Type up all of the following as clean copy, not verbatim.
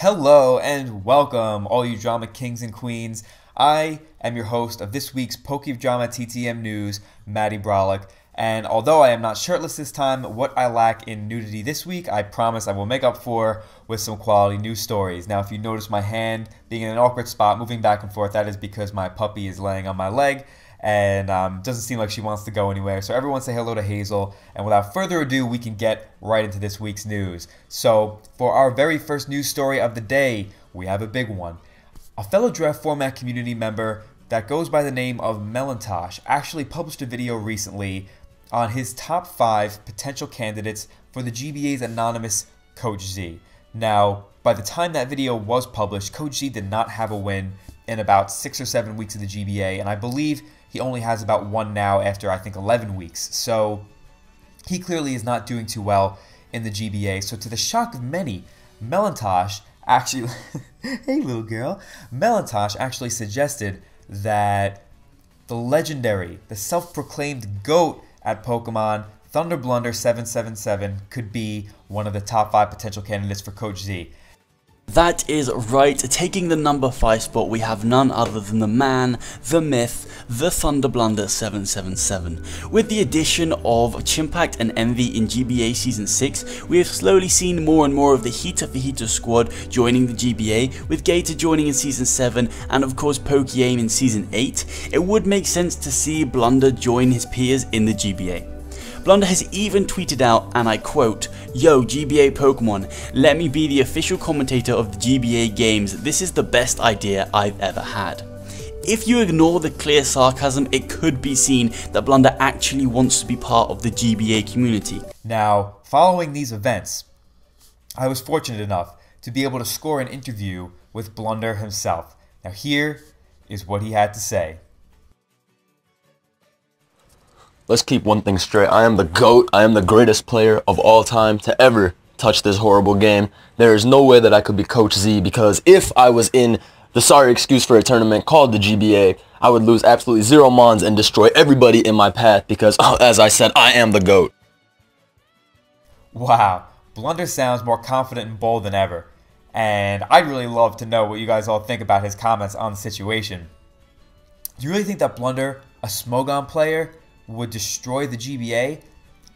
Hello and welcome, all you drama kings and queens. I am your host of this week's Pokedrama TTM News, Maddie Brolick. And although I am not shirtless this time, what I lack in nudity this week, I promise I will make up for with some quality news stories. Now, if you notice my hand being in an awkward spot, moving back and forth, that is because my puppy is laying on my leg and doesn't seem like she wants to go anywhere. So everyone say hello to Hazel, and without further ado, we can get right into this week's news. So for our very first news story of the day, we have a big one. A fellow draft format community member that goes by the name of Melantosh actually published a video recently on his top 5 potential candidates for the GBA's anonymous Coach Z. Now, by the time that video was published, Coach Z did not have a win in about 6 or 7 weeks of the GBA, and I believe he only has about one now after, I think, 11 weeks. So he clearly is not doing too well in the GBA. So to the shock of many, Melantosh actually, hey little girl, Melantosh actually suggested that the legendary, the self-proclaimed GOAT at Pokemon, Blunder 777, could be one of the top 5 potential candidates for Coach Z. That is right, taking the number 5 spot we have none other than the man, the myth, the Blunder 777. With the addition of Cupcakke and Envy in GBA Season 6, we have slowly seen more and more of the Heater for Heater squad joining the GBA, with Gator joining in Season 7 and of course Pokeaimmd in Season 8. It would make sense to see Blunder join his peers in the GBA. Blunder has even tweeted out, and I quote, "Yo GBA Pokemon, let me be the official commentator of the GBA games. This is the best idea I've ever had." If you ignore the clear sarcasm, it could be seen that Blunder actually wants to be part of the GBA community. Now, following these events, I was fortunate enough to be able to score an interview with Blunder himself. Now here is what he had to say. Let's keep one thing straight. I am the GOAT. I am the greatest player of all time to ever touch this horrible game. There is no way that I could be Coach Z, because if I was in the sorry excuse for a tournament called the GBA, I would lose absolutely 0 mons and destroy everybody in my path because, as I said, I am the GOAT. Wow, Blunder sounds more confident and bold than ever. And I'd really love to know what you guys all think about his comments on the situation. Do you really think that Blunder, a Smogon player, would destroy the GBA,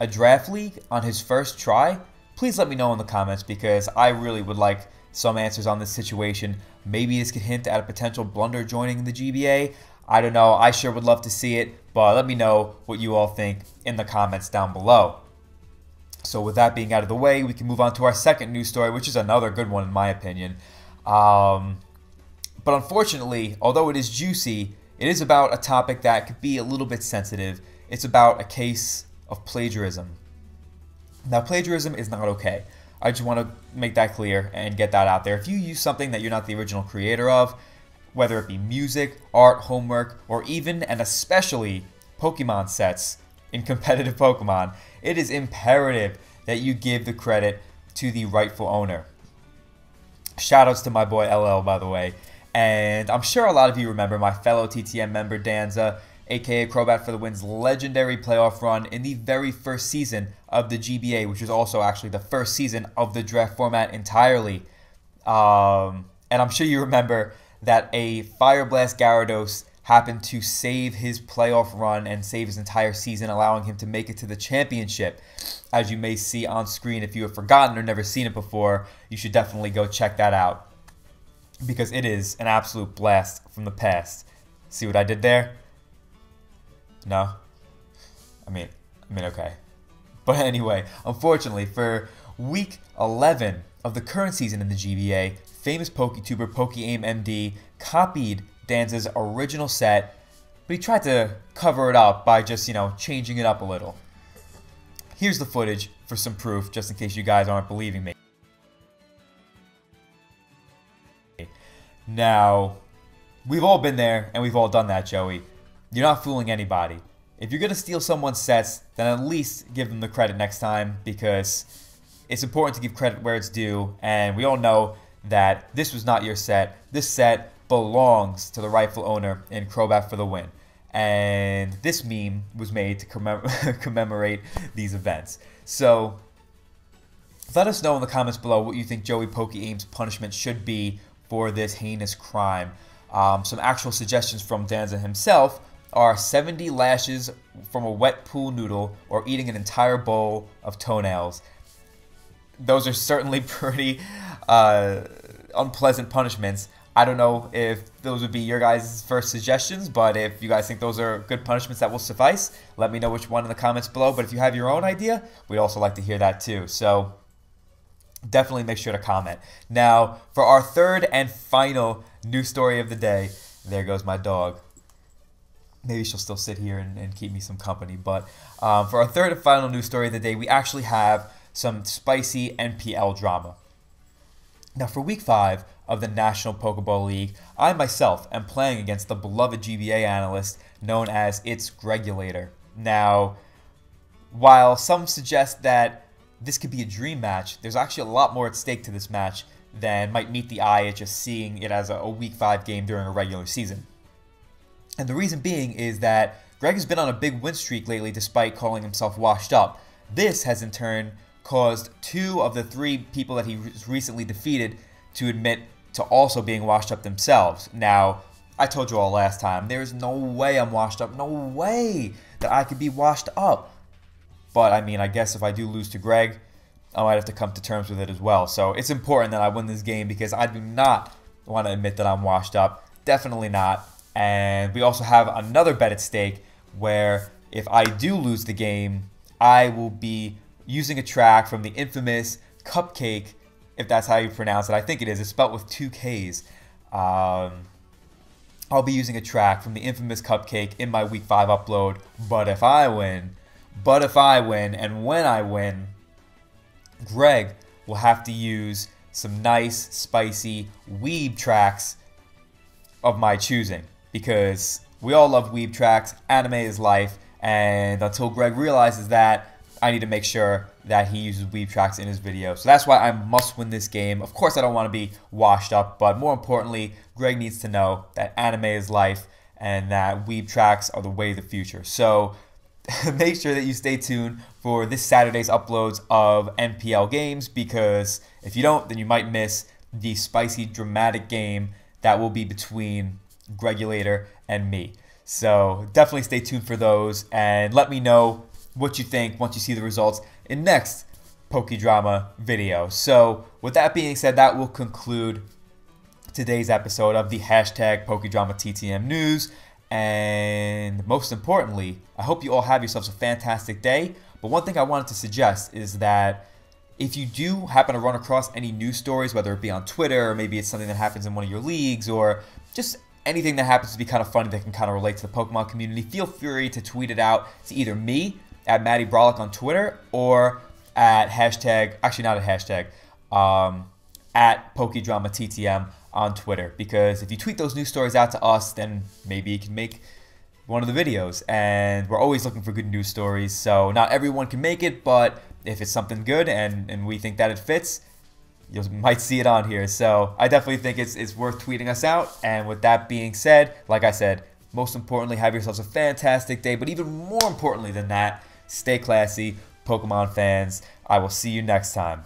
a draft league, on his first try? Please let me know in the comments, because I really would like some answers on this situation. Maybe this could hint at a potential Blunder joining the GBA. I don't know, I sure would love to see it, but let me know what you all think in the comments down below. So with that being out of the way, we can move on to our second news story, which is another good one in my opinion. But unfortunately, although it is juicy, it is about a topic that could be a little bit sensitive. It's about a case of plagiarism. Now, plagiarism is not okay. I just want to make that clear and get that out there. If you use something that you're not the original creator of, whether it be music, art, homework, or even and especially Pokemon sets in competitive Pokemon, it is imperative that you give the credit to the rightful owner. Shoutouts to my boy LL, by the way. And I'm sure a lot of you remember my fellow TTM member Danza, aka Crobat for the Win's legendary playoff run in the very first season of the GBA, which was also actually the first season of the draft format entirely. And I'm sure you remember that a Fire Blast Gyarados happened to save his playoff run and save his entire season, allowing him to make it to the championship. As you may see on screen, if you have forgotten or never seen it before, you should definitely go check that out, because it is an absolute blast from the past. See what I did there? No? I mean, okay. But anyway, unfortunately, for week 11 of the current season in the GBA, famous PokeTuber Pokeaimmd copied Danza's original set, but he tried to cover it up by just, changing it up a little. Here's the footage for some proof, just in case you guys aren't believing me. Now, we've all been there, and we've all done that, Joey. You're not fooling anybody. If you're going to steal someone's sets, then at least give them the credit next time, because it's important to give credit where it's due, and we all know that this was not your set. This set belongs to the rightful owner in Crobat for the Win. And this meme was made to commemorate these events. So Let us know in the comments below what you think Joey Pokeaimmd's punishment should be for this heinous crime. Some actual suggestions from Danza himself are 70 lashes from a wet pool noodle or eating an entire bowl of toenails. Those are certainly pretty unpleasant punishments. I don't know if those would be your guys' first suggestions, but if you guys think those are good punishments that will suffice, let me know which one in the comments below. But if you have your own idea, we'd also like to hear that too. So definitely make sure to comment. Now, for our third and final news story of the day, there goes my dog. Maybe she'll still sit here and keep me some company. But for our third and final news story of the day, we actually have some spicy NPL drama. Now, for Week 5 of the National Pokeball League, I myself am playing against the beloved GBA analyst known as It's Gregulator. Now, while some suggest that this could be a dream match, there's actually a lot more at stake to this match than might meet the eye at just seeing it as a Week 5 game during a regular season. And the reason being is that Greg has been on a big win streak lately despite calling himself washed up. This has in turn caused 2 of the 3 people that he recently defeated to admit to also being washed up themselves. Now, I told you all last time, there's no way I'm washed up, no way that I could be washed up. But I mean, I guess if I do lose to Greg, I might have to come to terms with it as well. So it's important that I win this game because I do not want to admit that I'm washed up. Definitely not. And we also have another bet at stake where if I do lose the game, I will be using a track from the infamous Cupcakke, if that's how you pronounce it. I think it is. It's spelled with 2 Ks. I'll be using a track from the infamous Cupcakke in my Week 5 upload. But if I win, and when I win, Greg will have to use some nice, spicy weeb tracks of my choosing. Because we all love weeb tracks, anime is life, and until Greg realizes that, I need to make sure that he uses weeb tracks in his video. So that's why I must win this game. Of course, I don't want to be washed up, but more importantly, Greg needs to know that anime is life and that weeb tracks are the way of the future. So make sure that you stay tuned for this Saturday's uploads of NPL games, because if you don't, then you might miss the spicy, dramatic game that will be between Gregulator and me. So definitely stay tuned for those and let me know what you think once you see the results in next Pokedrama video. So with that being said, that will conclude today's episode of the hashtag Pokedrama TTM News. And most importantly, I hope you all have yourselves a fantastic day. But one thing I wanted to suggest is that if you do happen to run across any news stories, whether it be on Twitter or maybe it's something that happens in one of your leagues or just anything that happens to be kind of funny that can kind of relate to the Pokemon community, feel free to tweet it out to either me at Matty Brolic on Twitter or at hashtag, actually not at hashtag, at Pokedrama TTM on Twitter. Because if you tweet those news stories out to us, then maybe you can make one of the videos. And we're always looking for good news stories. So not everyone can make it, but if it's something good and we think that it fits, you might see it on here. So I definitely think it's worth tweeting us out. And with that being said, like I said, most importantly, have yourselves a fantastic day. But even more importantly than that, stay classy, Pokemon fans. I will see you next time.